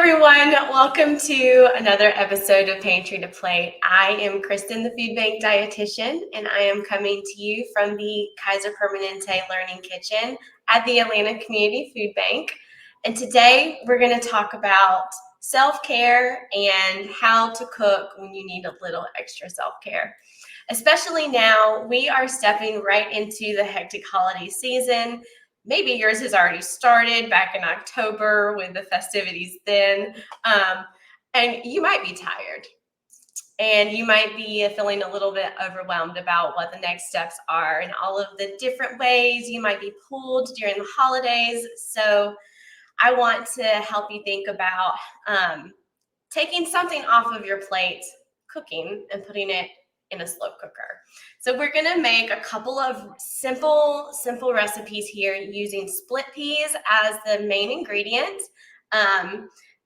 everyone, welcome to another episode of Pantry to Plate. I am Kristen, the food bank dietitian, and I am coming to you from the Kaiser Permanente Learning Kitchen at the Atlanta Community Food Bank. And today we're going to talk about self-care and how to cook when you need a little extra self-care. Especially now, we are stepping right into the hectic holiday season. Maybe yours has already started back in October with the festivities then, and you might be tired and you might be feeling a little bit overwhelmed about what the next steps are and all of the different ways you might be pulled during the holidays. So I want to help you think about taking something off of your plate, cooking, and putting it in a slow cooker. So we're gonna make a couple of simple recipes here using split peas as the main ingredient.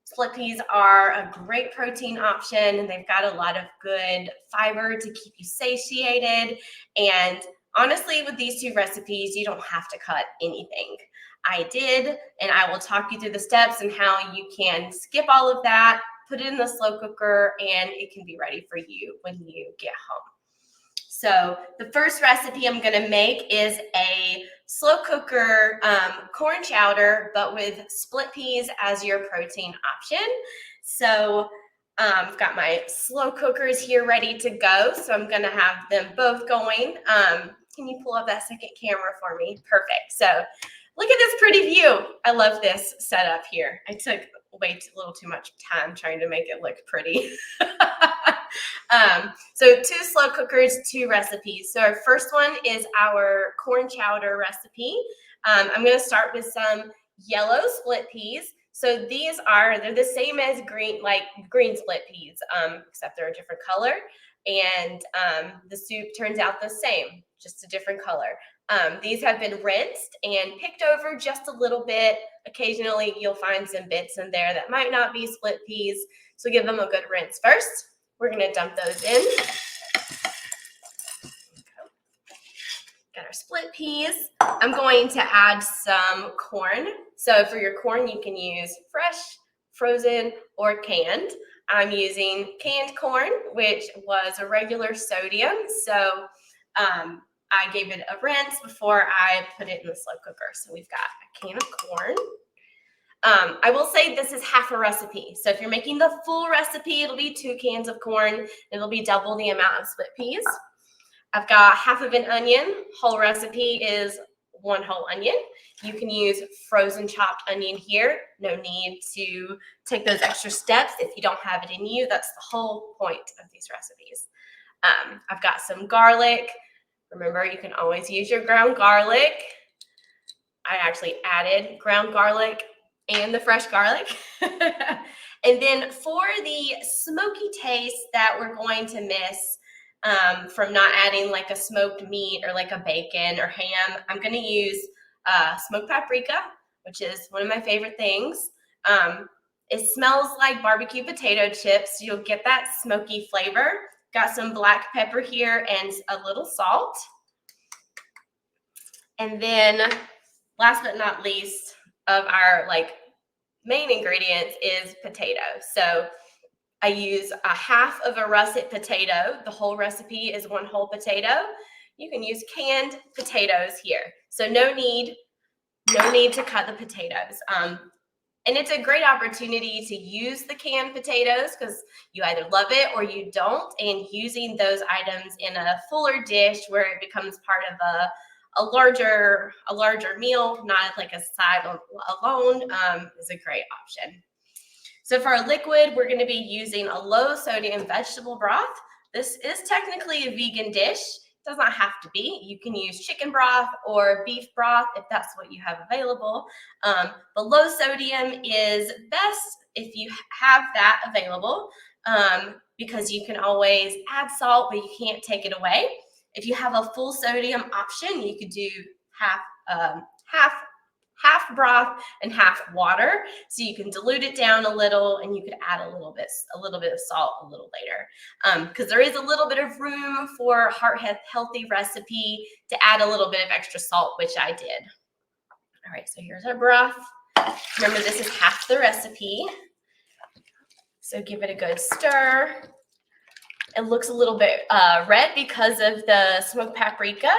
Split peas are a great protein option, and they've got a lot of good fiber to keep you satiated. And honestly, with these two recipes, you don't have to cut anything. I did, and I will talk you through the steps and how you can skip all of that, put it in the slow cooker, and it can be ready for you when you get home. So the first recipe I'm going to make is a slow cooker corn chowder, but with split peas as your protein option. So I've got my slow cookers here ready to go. So I'm going to have them both going. Can you pull up that second camera for me? Perfect. So look at this pretty view. I love this setup here. I took a little too much time trying to make it look pretty. So 2 slow cookers, 2 recipes. So our first one is our corn chowder recipe. I'm going to start with some yellow split peas. So they're the same as green split peas, except they're a different color. And the soup turns out the same, just a different color. These have been rinsed and picked over just a little bit. Occasionally, you'll find some bits in there that might not be split peas. So give them a good rinse first. We're going to dump those in. Got our split peas. I'm going to add some corn. So for your corn, you can use fresh, frozen, or canned. I'm using canned corn, which was a regular sodium. So I gave it a rinse before I put it in the slow cooker. So we've got a can of corn. I will say this is half a recipe. So if you're making the full recipe, it'll be 2 cans of corn. It'll be double the amount of split peas. I've got half of an onion. Whole recipe is 1 whole onion. You can use frozen chopped onion here. No need to take those extra steps if you don't have it in you. That's the whole point of these recipes. I've got some garlic. Remember, you can always use your ground garlic. I actually added ground garlic and the fresh garlic. And then for the smoky taste that we're going to miss from not adding like a smoked meat or like a bacon or ham, I'm going to use smoked paprika, which is one of my favorite things. It smells like barbecue potato chips. You'll get that smoky flavor. Got some black pepper here and a little salt. And then last but not least of our main ingredients is potatoes. So I use a half of a russet potato. The whole recipe is 1 whole potato. You can use canned potatoes here. So no need to cut the potatoes. And it's a great opportunity to use the canned potatoes because you either love it or you don't. And using those items in a fuller dish where it becomes part of a larger meal, not like a side alone, is a great option. So for our liquid, we're going to be using a low sodium vegetable broth. This is technically a vegan dish. It does not have to be. You can use chicken broth or beef broth if that's what you have available. But low sodium is best if you have that available because you can always add salt, but you can't take it away. If you have a full sodium option, you could do half broth and half water. So you can dilute it down a little and you could add a little bit of salt a little later. Because there is a little bit of room for a heart-healthy recipe to add a little bit of extra salt, which I did. All right, so here's our broth. Remember, this is half the recipe. So give it a good stir. It looks a little bit red because of the smoked paprika,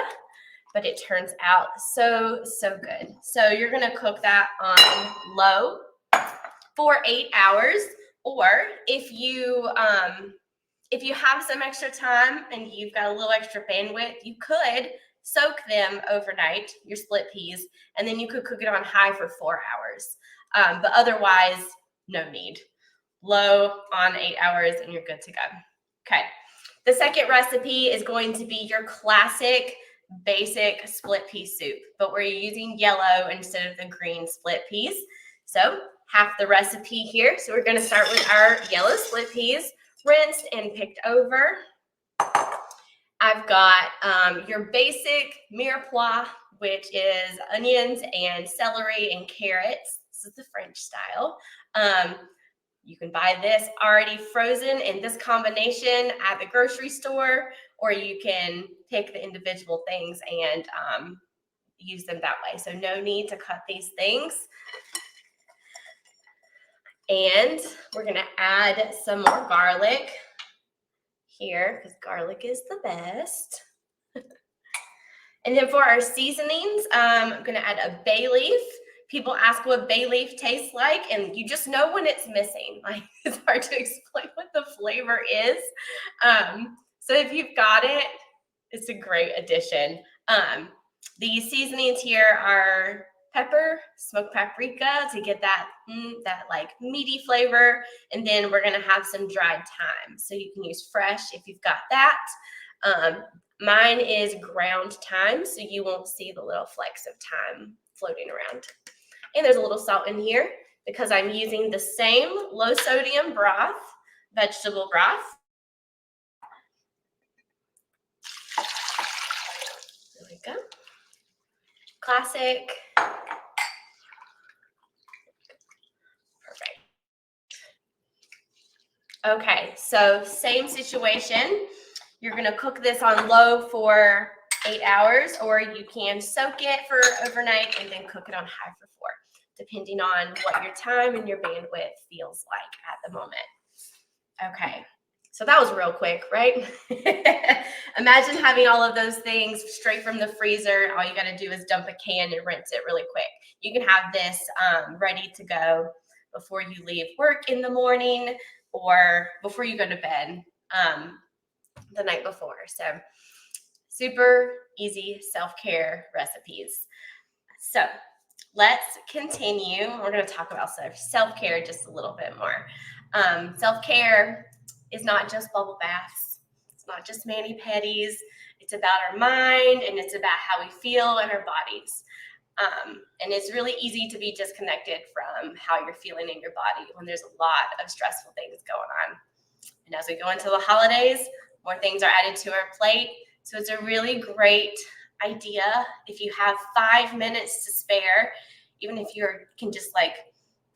but it turns out so good. So you're gonna cook that on low for 8 hours, or if you have some extra time and you've got a little extra bandwidth, you could soak them overnight, your split peas, and then you could cook it on high for 4 hours. But otherwise, no need. Low on 8 hours and you're good to go. Okay. The second recipe is going to be your classic basic split pea soup, but we're using yellow instead of the green split peas. So half the recipe here. So we're going to start with our yellow split peas, rinsed and picked over. I've got your basic mirepoix, which is onions and celery and carrots. This is the French style. You can buy this already frozen in this combination at the grocery store, or you can pick the individual things and use them that way. So no need to cut these things. And we're going to add some more garlic here because garlic is the best. And then for our seasonings, I'm going to add a bay leaf. People ask what bay leaf tastes like, and you just know when it's missing. Like, it's hard to explain what the flavor is. So if you've got it, it's a great addition. The seasonings here are pepper, smoked paprika to get that like meaty flavor, and then we're going to have some dried thyme. So you can use fresh if you've got that. Mine is ground thyme, so you won't see the little flakes of thyme floating around. And there's a little salt in here because I'm using the same low sodium broth, vegetable broth. There we go. Classic. Perfect. Okay, so same situation. You're going to cook this on low for 8 hours, or you can soak it for overnight and then cook it on high for 4, depending on what your time and your bandwidth feels like at the moment. Okay, so that was real quick, right? Imagine having all of those things straight from the freezer. All you got to do is dump a can and rinse it really quick. You can have this ready to go before you leave work in the morning or before you go to bed the night before. So super easy self-care recipes. So let's continue. We're going to talk about self-care just a little bit more. Self-care is not just bubble baths. It's not just mani-pedis. It's about our mind, and it's about how we feel in our bodies. And it's really easy to be disconnected from how you're feeling in your body when there's a lot of stressful things going on. And as we go into the holidays, more things are added to our plate. So it's a really great idea if you have 5 minutes to spare, even if you can just like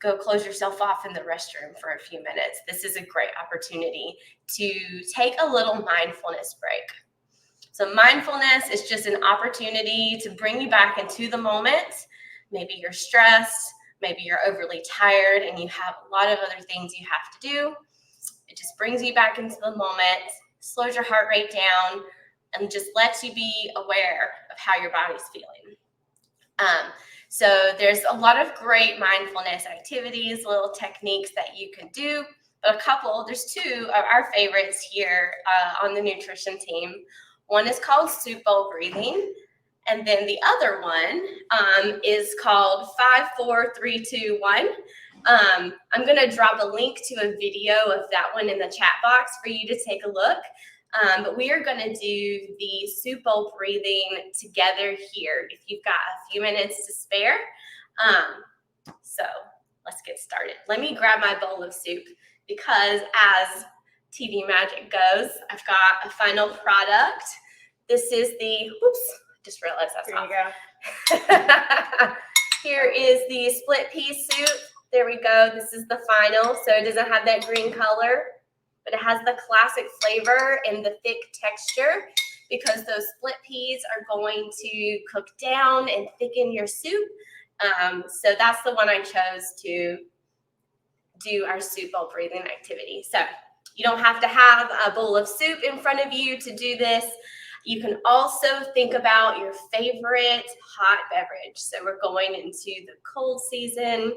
go close yourself off in the restroom for a few minutes. This is a great opportunity to take a little mindfulness break. So mindfulness is just an opportunity to bring you back into the moment. Maybe you're stressed, maybe you're overly tired, and you have a lot of other things you have to do. It just brings you back into the moment, slows your heart rate down, and just lets you be aware of how your body's feeling. So there's a lot of great mindfulness activities, little techniques that you can do, but there's 2 of our favorites here on the nutrition team. One is called soup bowl breathing, and then the other one is called 5, 4, 3, 2, 1. I'm going to drop a link to a video of that one in the chat box for you to take a look. But we are going to do the soup bowl breathing together here if you've got a few minutes to spare. So let's get started. Let me grab my bowl of soup because as TV magic goes, I've got a final product. This is just realized that's off. There you go. Here is the split pea soup. There we go. This is the final. So it doesn't have that green color, but it has the classic flavor and the thick texture because those split peas are going to cook down and thicken your soup. So that's the one I chose to do our soup bowl breathing activity. So you don't have to have a bowl of soup in front of you to do this. You can also think about your favorite hot beverage. So we're going into the cold season.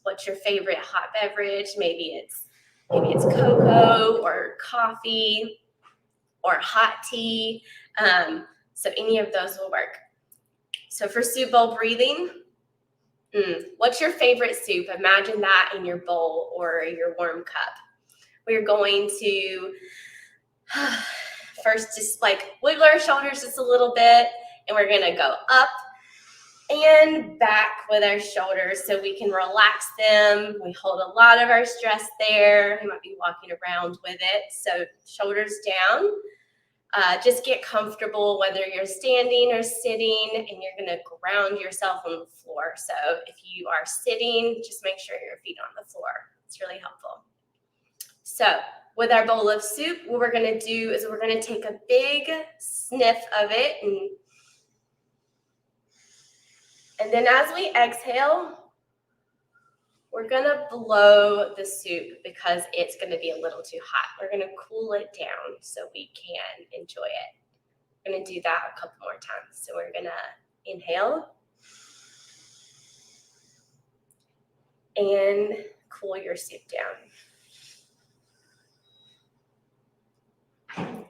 What's your favorite hot beverage? Maybe it's cocoa or coffee or hot tea. So any of those will work. So for soup bowl breathing, what's your favorite soup? Imagine that in your bowl or your warm cup. We're going to first just like wiggle our shoulders just a little bit, and we're gonna go up and back with our shoulders so we can relax them. We hold a lot of our stress there. You might be walking around with it. So shoulders down. Just get comfortable whether you're standing or sitting, and you're going to ground yourself on the floor. So if you are sitting, just make sure your feet are on the floor. It's really helpful. So with our bowl of soup, what we're going to do is we're going to take a big sniff of it, and then as we exhale, we're going to blow the soup because it's going to be a little too hot. We're going to cool it down so we can enjoy it. We're going to do that a couple more times. So we're going to inhale and cool your soup down.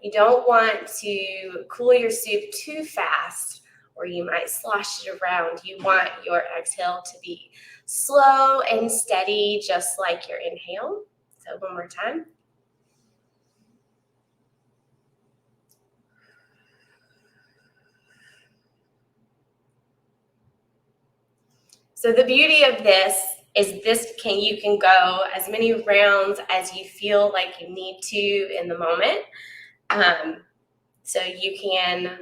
You don't want to cool your soup too fast, or you might slosh it around. You want your exhale to be slow and steady, just like your inhale. So one more time. So the beauty of this is you can go as many rounds as you feel like you need to in the moment. So you can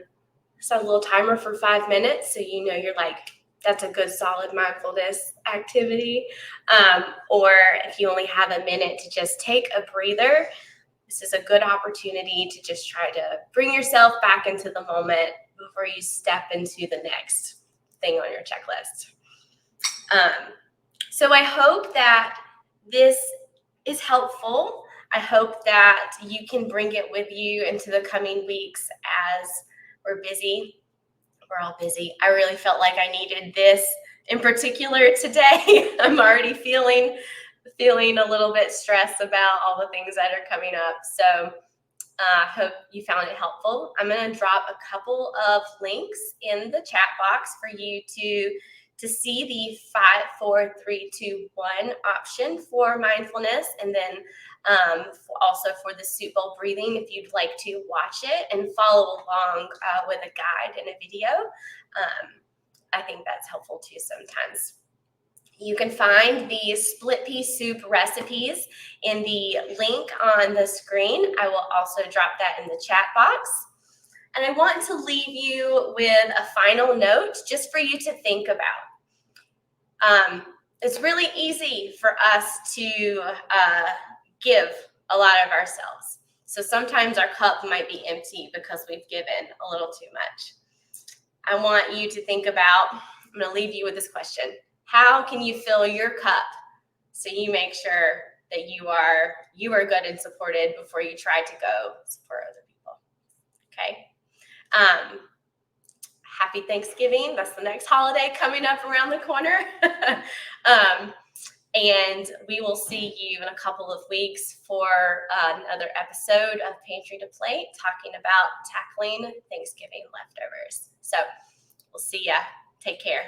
set a little timer for 5 minutes, so you know you're like, that's a good solid mindfulness activity. Or if you only have a minute to just take a breather, this is a good opportunity to just try to bring yourself back into the moment before you step into the next thing on your checklist. So I hope that this is helpful. I hope that you can bring it with you into the coming weeks as we're busy. We're all busy. I really felt like I needed this in particular today. I'm already feeling a little bit stressed about all the things that are coming up. So I hope you found it helpful. I'm going to drop a couple of links in the chat box for you to see the 5, 4, 3, 2, 1 option for mindfulness, and then also for the soup bowl breathing if you'd like to watch it and follow along with a guide and a video. I think that's helpful too sometimes. You can find the split pea soup recipes in the link on the screen. I will also drop that in the chat box. And I want to leave you with a final note just for you to think about. It's really easy for us to give a lot of ourselves. So sometimes our cup might be empty because we've given a little too much. I want you to think about, I'm going to leave you with this question. How can you fill your cup so you make sure that you are good and supported before you try to go support other people? Okay. Happy Thanksgiving. That's the next holiday coming up around the corner. And we will see you in a couple of weeks for another episode of Pantry to Plate, talking about tackling Thanksgiving leftovers. So we'll see ya. Take care.